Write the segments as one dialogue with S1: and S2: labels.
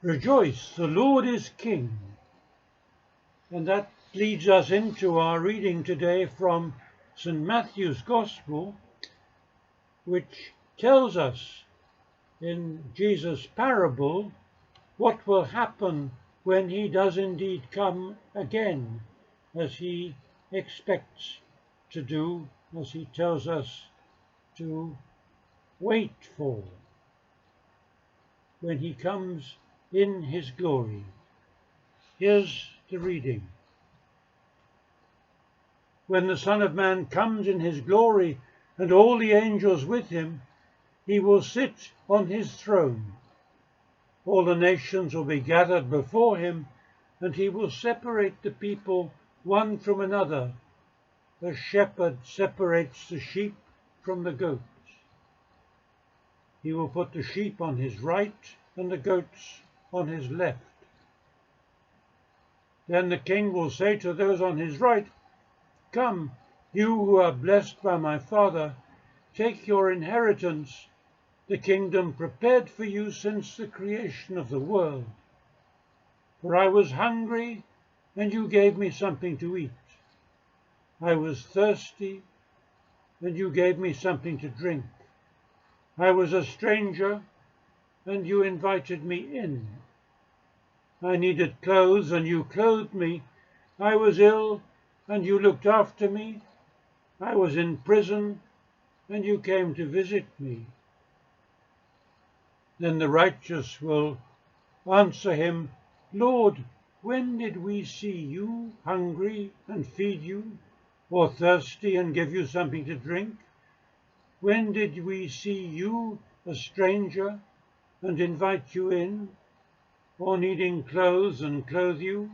S1: Rejoice, the Lord is King. And that leads us into our reading today from St. Matthew's Gospel, which tells us in Jesus' parable what will happen when he does indeed come again, as he expects to do, as he tells us to wait for, when he comes in his glory. Here's the reading. When the Son of Man comes in his glory and all the angels with him, he will sit on his throne. All the nations will be gathered before him, and he will separate the people one from another, as a shepherd separates the sheep from the goats. He will put the sheep on his right and the goats on his left. Then the king will say to those on his right, "Come, you who are blessed by my Father, take your inheritance, the kingdom prepared for you since the creation of the world. For I was hungry, and you gave me something to eat. I was thirsty, and you gave me something to drink. I was a stranger, and you invited me in. I needed clothes, and you clothed me. I was ill, and you looked after me. I was in prison, and you came to visit me." Then the righteous will answer him, "Lord, when did we see you hungry and feed you, or thirsty and give you something to drink? When did we see you a stranger and invite you in, or needing clothes and clothe you?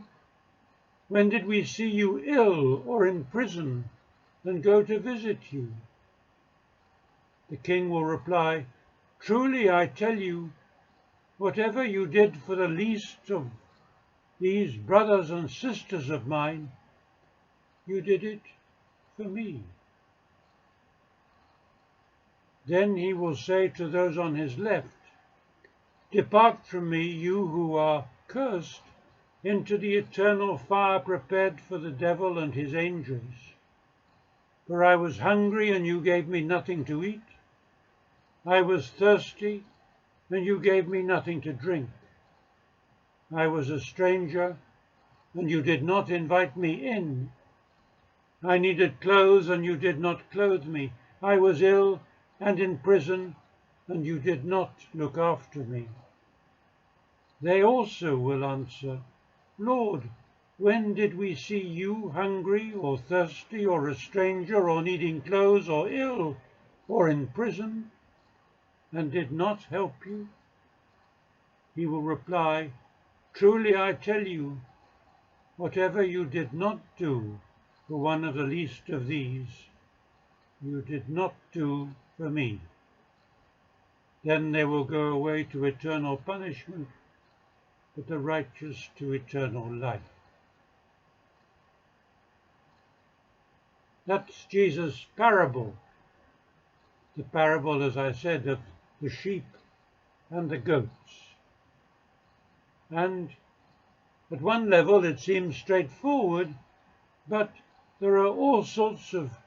S1: When did we see you ill or in prison and go to visit you?" The king will reply, "Truly I tell you, whatever you did for the least of these brothers and sisters of mine, you did it for me." Then he will say to those on his left, "Depart from me, you who are cursed, into the eternal fire prepared for the devil and his angels. For I was hungry, and you gave me nothing to eat. I was thirsty, and you gave me nothing to drink. I was a stranger, and you did not invite me in. I needed clothes, and you did not clothe me. I was ill and in prison, and you did not look after me." They also will answer, "Lord, when did we see you hungry or thirsty or a stranger or needing clothes or ill or in prison and did not help you?" He will reply, "Truly I tell you, whatever you did not do for one of the least of these, you did not do for me." Then they will go away to eternal punishment, but the righteous to eternal life. That's Jesus' parable. The parable, as I said, of the sheep and the goats. And at one level it seems straightforward, but there are all sorts of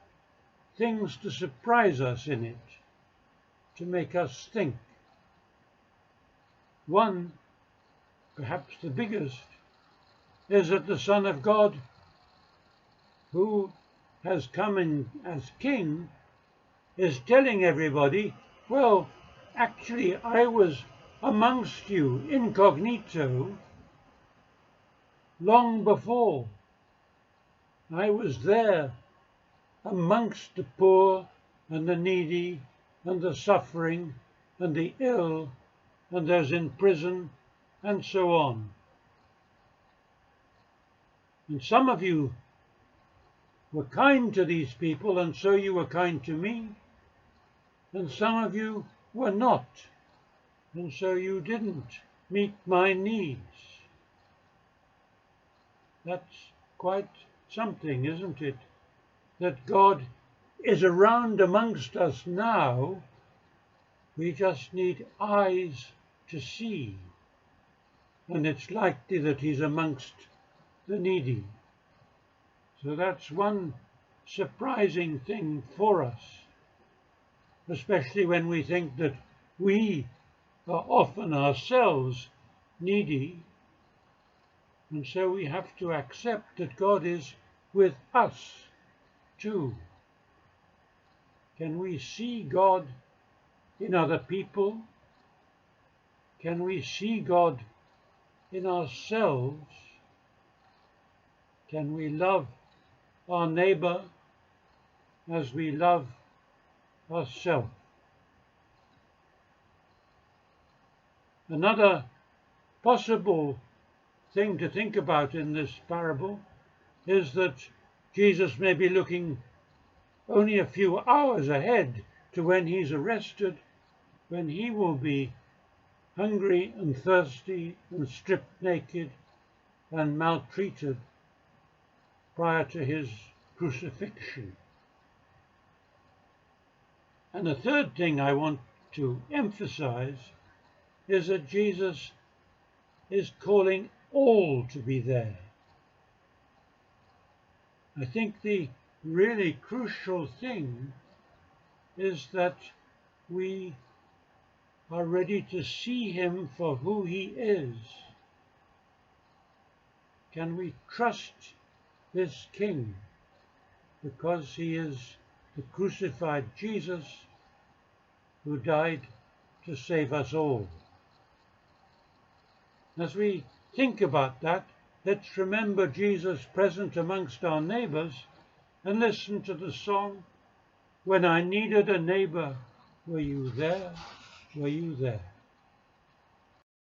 S1: things to surprise us in it, to make us think. One, perhaps the biggest, is that the Son of God, who has come in as King, is telling everybody, well, actually I was amongst you incognito long before. I was there amongst the poor and the needy and the suffering and the ill and those in prison and so on. And some of you were kind to these people, and so you were kind to me. And some of you were not, and so you didn't meet my needs. That's quite something, isn't it? That God is around amongst us now. We just need eyes to see. and it's likely that he's amongst the needy. So that's one surprising thing for us, especially when we think that we are often ourselves needy, and so we have to accept that God is with us too. Can we see God in other people? Can we see God in ourselves? Can we love our neighbor as we love ourselves? Another possible thing to think about in this parable is that Jesus may be looking only a few hours ahead to when he's arrested, when he will be hungry and thirsty and stripped naked and maltreated prior to his crucifixion. And the third thing I want to emphasize is that Jesus is calling all to be there. I think the really crucial thing is that we are ready to see him for who he is. Can we trust this King because he is the crucified Jesus who died to save us all? As we think about that, let's remember Jesus present amongst our neighbors and listen to the song, "When I needed a neighbor, were you there? Were you there?"